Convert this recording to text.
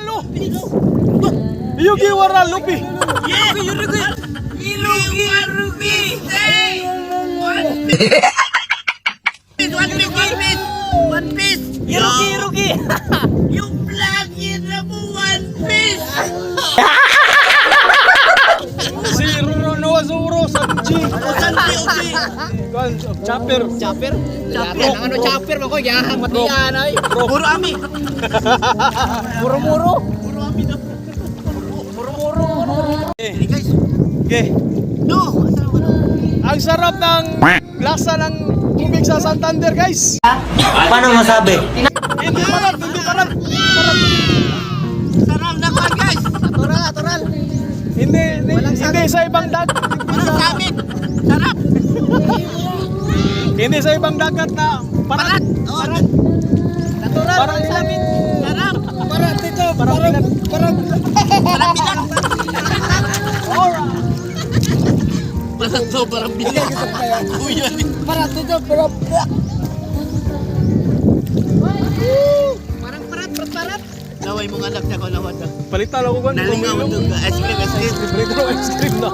lo. Yugi wara lupi. Yes! Ilugi! One piece! Irugi! Yung vlogin na mo, one piece! Si Runo Azuro Sanji. Sanji! Kan chopper. Chopper? Ano chopper mo ko? Yahan, matiyan ay. Puro ami. Muro-muro. Puro ami na. Muro-muro. Guys. Okay. No! Asan ako no? Ang sarap ng lasa ng tubig sa Santander, guys. Paano masabi? Hindi parat. Sarap na ka guys! Natural! Hindi sa ibang dagat. Walang sa amin! Sarap! Hindi sa ibang dagat na parat. Parat! Natural! Parang sa amin! Sarap! Parat dito. Parang Sarap bilang! Parat to, parang bilang! Kuya ni! Parat dito, pero Parang parat! Laway mong anak niya ko lawad na. palitan ako ba? Nalingaw ito. Ice cream. Palitan ako ice cream na.